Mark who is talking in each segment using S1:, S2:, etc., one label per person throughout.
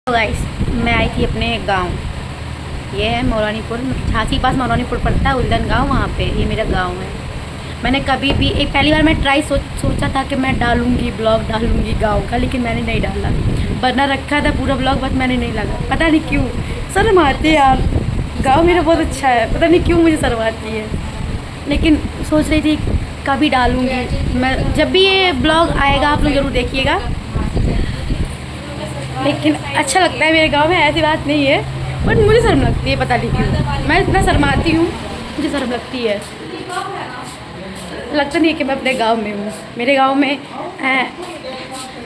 S1: तो गाइस, मैं आई थी अपने गांव। ये है मौलानीपुर, झांसी के पास मौलानीपुर पड़ता है, उल्दन गांव। वहाँ पे ये मेरा गांव है। मैंने कभी भी एक पहली बार मैं सोचा था कि मैं डालूंगी ब्लॉग, डालूंगी गांव का, लेकिन मैंने नहीं डाला। बना रखा था पूरा ब्लॉग, बस मैंने नहीं लगा। पता नहीं क्यों शर्म आती है यार। गाँव मेरा बहुत अच्छा है, पता नहीं क्यों मुझे शर्म आती है। लेकिन सोच रही थी कभी डालूंगी मैं। जब भी ये ब्लॉग आएगा आप लोग ज़रूर देखिएगा। लेकिन अच्छा लगता है मेरे गांव में, ऐसी बात नहीं है, बट मुझे शर्म लगती है। पता नहीं क्यों मैं इतना शर्माती हूँ, मुझे शर्म लगती है। लगता नहीं है कि मैं अपने गांव में हूँ। मेरे गांव में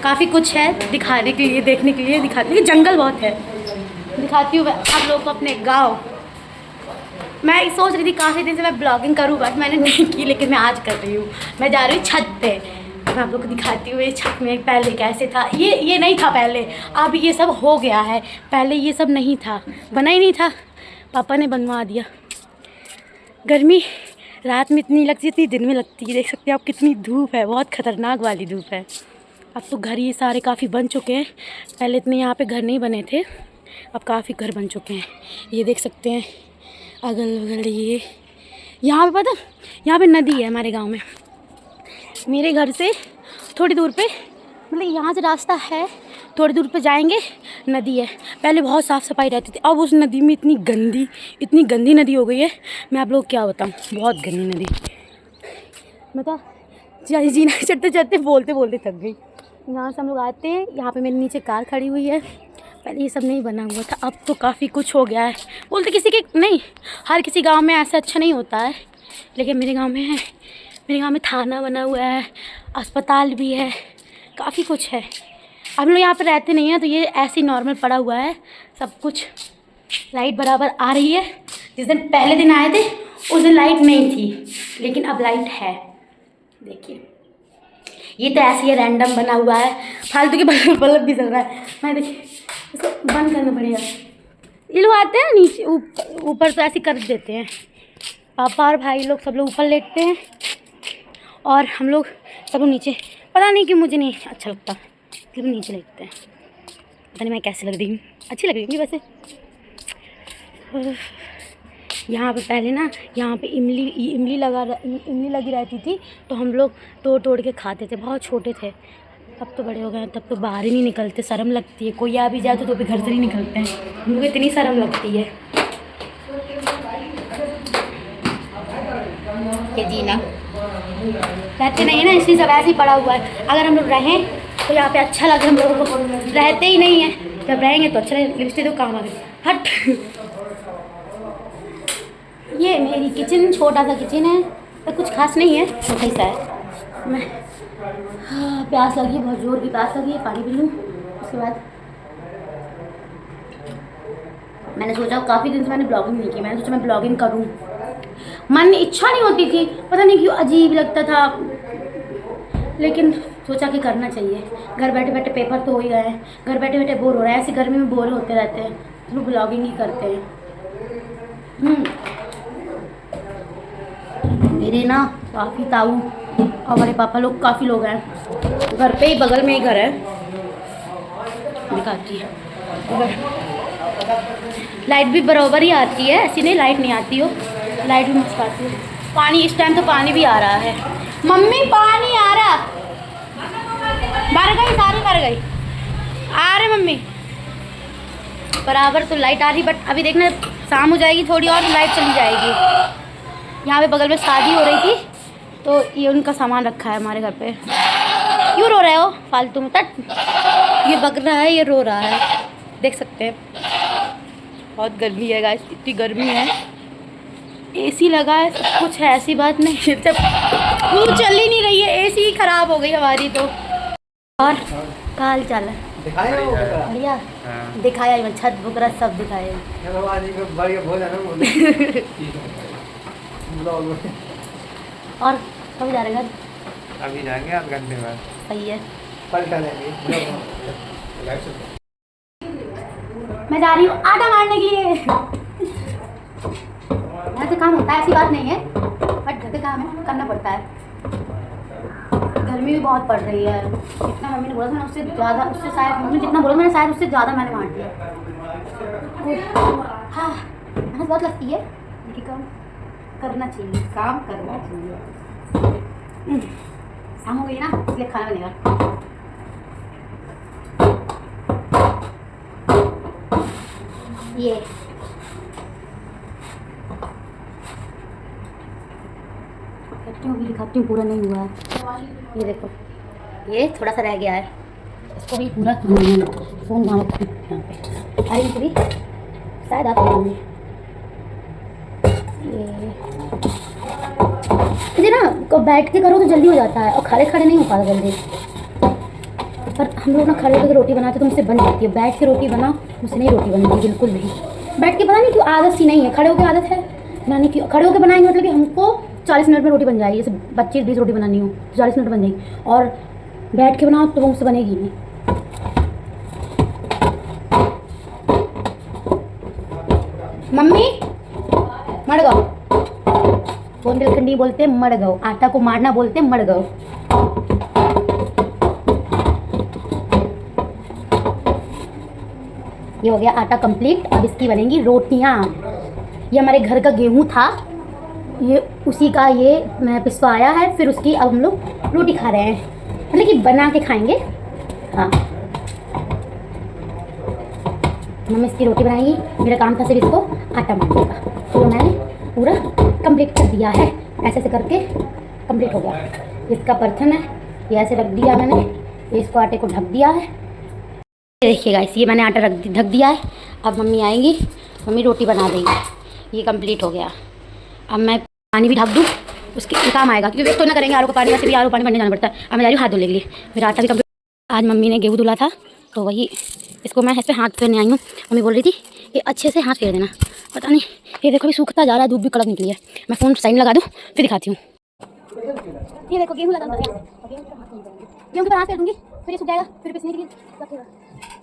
S1: काफ़ी कुछ है दिखाने के लिए, देखने के लिए, दिखाने के लिए। जंगल बहुत है, दिखाती हूँ आप लोगों को अपने गाँव। मैं सोच रही थी काफ़ी दिन से मैं ब्लॉगिंग करूँ, बट मैंने नहीं की, लेकिन मैं आज कर रही हूँ। मैं जा रही हूँ छत पे। मैं आप लोग को दिखाती हूँ ये छत में पहले कैसे था। ये नहीं था पहले, अब ये सब हो गया है। पहले ये सब नहीं था, बना ही नहीं था, पापा ने बनवा दिया। गर्मी रात में इतनी लगती थी, दिन में लगती है। देख सकते हैं आप कितनी धूप है, बहुत ख़तरनाक वाली धूप है। अब तो घर ये सारे काफ़ी बन चुके हैं। पहले इतने यहाँ पे घर नहीं बने थे, अब काफ़ी घर बन चुके हैं। ये देख सकते हैं अगल बगल। ये यहाँ पे पता, यहाँ पे नदी है हमारे गांव में। मेरे घर से थोड़ी दूर पे, मतलब यहाँ से रास्ता है, थोड़ी दूर पे जाएंगे नदी है। पहले बहुत साफ़ सफाई रहती थी, अब उस नदी में इतनी गंदी नदी हो गई है। मैं आप लोग क्या बताऊँ, बहुत गंदी नदी। मैं तो जीना चढ़ते चढ़ते बोलते बोलते थक गई। यहाँ से हम लोग आते हैं, यहाँ पे मेरे नीचे कार खड़ी हुई है। पहले ये सब नहीं बना हुआ था, अब तो काफ़ी कुछ हो गया है। बोलते किसी के नहीं, हर किसी गांव में ऐसा अच्छा नहीं होता है, लेकिन मेरे गांव में है। मेरे गांव में थाना बना हुआ है, अस्पताल भी है, काफ़ी कुछ है। हम लोग यहाँ पे रहते नहीं हैं, तो ये ऐसे ही नॉर्मल पड़ा हुआ है सब कुछ। लाइट बराबर आ रही है। जिस दिन पहले दिन आए थे उस दिन लाइट नहीं थी, लेकिन अब लाइट है। देखिए ये तो ऐसे ही रैंडम बना हुआ है, फालतू के बल्ब भी चल रहा है। मैं देखिए इसको बंद करना पड़ेगा। ये लोग आते हैं नीचे ऊपर तो ऐसे कर देते हैं। पापा और भाई लोग सब लोग ऊपर लेटते हैं और हम लोग सब लोग नीचे। पता नहीं कि मुझे नहीं अच्छा लगता, फिर नीचे लेटते हैं। पता नहीं मैं कैसे लग रही हूँ, अच्छी लग रही हूँ वैसे। यहाँ पे पहले ना, यहाँ पे इमली लगी रहती थी, तो हम लोग तोड़ तोड़ के खाते थे। बहुत छोटे थे, अब तो बड़े हो गए हैं, तब तो बाहर ही नहीं निकलते, शर्म लगती है। कोई आ भी जाए तो भी घर से नहीं निकलते हैं, हम लोग इतनी शर्म लगती है। ये जीना रहते नहीं है ना, इसलिए सब ऐसे ही पड़ा हुआ है। अगर हम लोग रहें तो यहाँ पे अच्छा लगे हम लोगों को, रहते ही नहीं है। जब रहेंगे तो अच्छा लगे। लिपस्टिक तो काम आ गई, हट। ये मेरी किचन, छोटा सा किचन है, तो कुछ खास नहीं है, छोटा ही सा है। मैं प्यास लगी है, बहुत जोर की प्यास लगी है, पानी पी लूँ। उसके बाद मैंने सोचा, काफ़ी दिन से मैंने ब्लॉगिंग नहीं की, मैंने सोचा मैं ब्लॉगिंग करूँ। मन इच्छा नहीं होती थी, पता नहीं क्यों अजीब लगता था, लेकिन सोचा कि करना चाहिए। घर बैठे बैठे पेपर तो हो ही गए हैं, घर बैठे बैठे बोर हो रहा है। ऐसी गर्मी में बोर होते रहते हैं, तो लोग ब्लॉगिंग ही करते हैं। मेरे ना काफ़ी ताऊ और बड़े पापा लोग, काफ़ी लोग हैं घर पे ही, बगल में ही घर है। दिखाती है, लाइट भी बराबर ही आती है, ऐसी नहीं लाइट नहीं आती हो, लाइट भी मस्त आती है। पानी इस टाइम तो पानी भी आ रहा है। मम्मी पानी आ रहा, मर गई, सारी मर गई। आ रहे मम्मी बराबर तो लाइट आ रही, बट अभी देखना शाम हो जाएगी थोड़ी और, लाइट चली जाएगी। यहाँ पे बगल में शादी हो रही थी, तो ये उनका सामान रखा है हमारे घर पे। क्यों रो रहे हो फालतू में, तट। ये बग रहा है, ये रो रहा है, देख सकते हैं। बहुत गर्मी है गाइस, इतनी गर्मी है। एसी लगा है, सब कुछ है, ऐसी बात नहीं है। जब वो चल ही नहीं रही है, एसी ही खराब हो गई हमारी तो। और काल चाल है बढ़िया, दिखाया छत बुकरा सब दिखाया। और कब जा रहे घर?
S2: अभी जाएंगे आध घंटे बाद।
S1: सही है,
S2: पलटा लेंगे।
S1: मैं जा रही हूँ आटा मारने के लिए। घर से काम होता है, ऐसी बात नहीं है, बट घर से काम है, करना पड़ता है। घर गर्मी भी बहुत पड़ रही है। जितना मम्मी ने बोला था ना उससे ज़्यादा, उससे शायद मम्मी जितना बोला मैंने शायद उससे ज़्यादा मैंने बांट दिया। हाँ मेहनत बहुत लगती है लेकिन काम करना चाहिए, काम करना चाहिए। शाम हो गई ना इसलिए खाना बनेगा। ये भी दिखाती हूँ, पूरा नहीं हुआ है। ये देखो ये थोड़ा सा रह गया है, इसको भी पूरा फ़ोन वहाँ रखती हूँ यहाँ पे। आई पूरी शायद आप ये ना को बैठ के करो तो जल्दी हो जाता है और खड़े खड़े नहीं हो पाता जल्दी। पर हम लोग ना खड़े होकर रोटी बनाते तो मुझसे बन जाती है, बैठ के रोटी बनाओ मुझसे नहीं रोटी बनती बिल्कुल भी। बैठ के पता नहीं क्यों आदत सी नहीं है, खड़े होकर आदत है बनाने की। खड़े होकर बनाएंगे मतलब कि हमको 40 मिनट में रोटी बन जाएगी। जैसे 25-20 रोटी बनानी हो तो 40 मिनट बन जाएगी, और बैठ के बनाओ तो वो मुझसे बनेगी नहीं। मम्मी मड़गाओ, बुंदेलखंडी बोलते मड़गाओ, आटा को मारना बोलते मड़गाओ। ये हो गया आटा कंप्लीट। अब इसकी बनेंगी रोटियां। ये हमारे घर का गेहूं था, ये उसी का ये मैं पिसवाया है, फिर उसकी अब हम लोग रोटी खा रहे हैं, मतलब कि बना के खाएंगे। हाँ मम्मी इसकी रोटी बनाएगी, मेरा काम था सिर्फ इसको आटा मारने का, तो मैंने पूरा कंप्लीट कर दिया है। ऐसे ऐसे करके कंप्लीट हो गया। इसका बर्तन है, ये ऐसे रख दिया मैंने, ये इसको आटे को ढक दिया है। देखिएगा ये मैंने आटा ढक दिया है। अब मम्मी आएंगी, मम्मी रोटी बना देंगी। ये कंप्लीट हो गया। अब मैं पानी भी ढक दूँ, उसके काम आएगा क्योंकि वेस्ट तो ना करेंगे। आलू का पानी वैसे भी आलू पानी भरने जाना पड़ता है। अब मैं जा रही हूँ हाथ धोने के लिए, मेरा आटा भी कंप्लीट। आज मम्मी ने गेहूँ धुला था तो वही इसको मैं इस पर हाथ फेरने आई हूँ। मम्मी बोल रही थी कि अच्छे से हाथ फेर देना, पता नहीं ये देखो भी सूखता जा रहा है, धूप भी कड़क निकली है। मैं फ़ोन साइड लगा दूँ फिर दिखाती हूँ। ये देखो गेहूँ लगा, गेहूँ के पर हाथ फेर दूँगी, फिर ये सूख जाएगा, फिर पिसने के लिए रखेगा।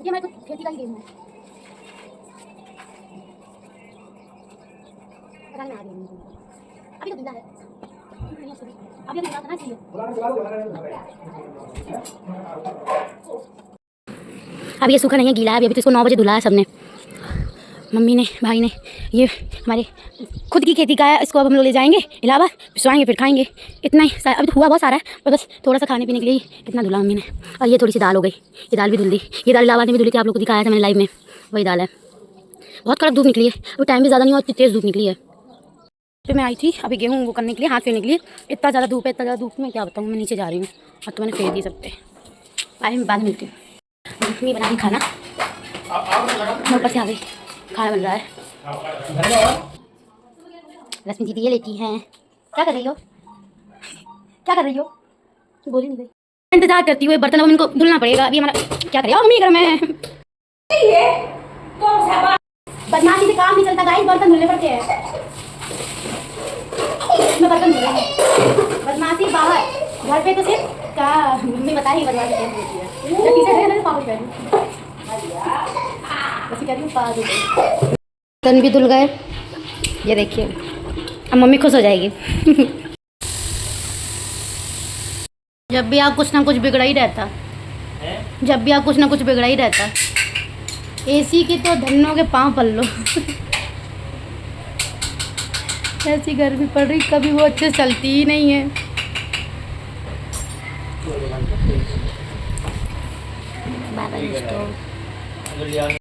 S1: ये हमारे को खेती का ही गेहूँ है। पता नहीं आ रही है अभी तो धुला है, अभी धुला करना चाहिए। अब ये सूखा नहीं है, गीला है अभी तो। इसको 9 बजे धुला है सबने, मम्मी ने, भाई ने। ये हमारे खुद की खेती का है, इसको अब हम लोग ले जाएंगे इलाहाबाद, पिसवाएंगे फिर खाएंगे। इतना ही अभी तो हुआ बहुत सारा है, पर बस थोड़ा सा खाने पीने के लिए इतना धुला मम्मी ने। और ये थोड़ी सी दाल हो गई, ये दाल भी धुल दी। ये दाल इलाहाबाद में भी धुली थी, आप लोग को दिखाया था मैंने लाइव में, वही दाल है। बहुत कड़क धूप निकली है, अभी टाइम भी ज़्यादा नहीं हुआ, इतनी तेज़ धूप निकली है। फिर मैं आई थी अभी गेहूँ वो करने के लिए, हाथ फेरने के लिए। इतना ज़्यादा धूप है, इतना ज़्यादा धूप में क्या बताऊँ। मैं नीचे जा रही हूँ और तो मैंने फेर दी सब पे। आए मैं बाद में मिलती हूँ। मम्मी बना रही खाना, ऊपर से आ गई, खाना बन रहा है। रश्मि दीदी ये लेती हैं। क्या कर रही हो, क्या कर रही हो? बोली नहीं गई। इंतजार करती हुए बर्तन, अब इनको धुलना पड़ेगा। अभी हमारा क्या करेगा मम्मी घर में, बदमाशी से काम नहीं चलता गाइस, बर्तन धुलने पड़ते हैं। मैं बर्तन धुल रही हूँ, बदमाशी बाहर, घर पे तो सिर्फ क्या मम्मी बताएगी बदमाशी कैसे होती है। जब पीछे गए ना पागल कर रही हूँ, पागल। बर्तन भी धुल गए, ये देखिए। अब मम्मी खुश हो जाएगी। जब भी आप कुछ ना कुछ बिगड़ा ही रहता, जब भी आप कुछ ना कुछ बिगड़ा ही रहता। एसी की तो धन्नों के पाँव पल लो। ऐसी गर्मी पड़ रही, कभी वो अच्छे से चलती ही नहीं है। बाबा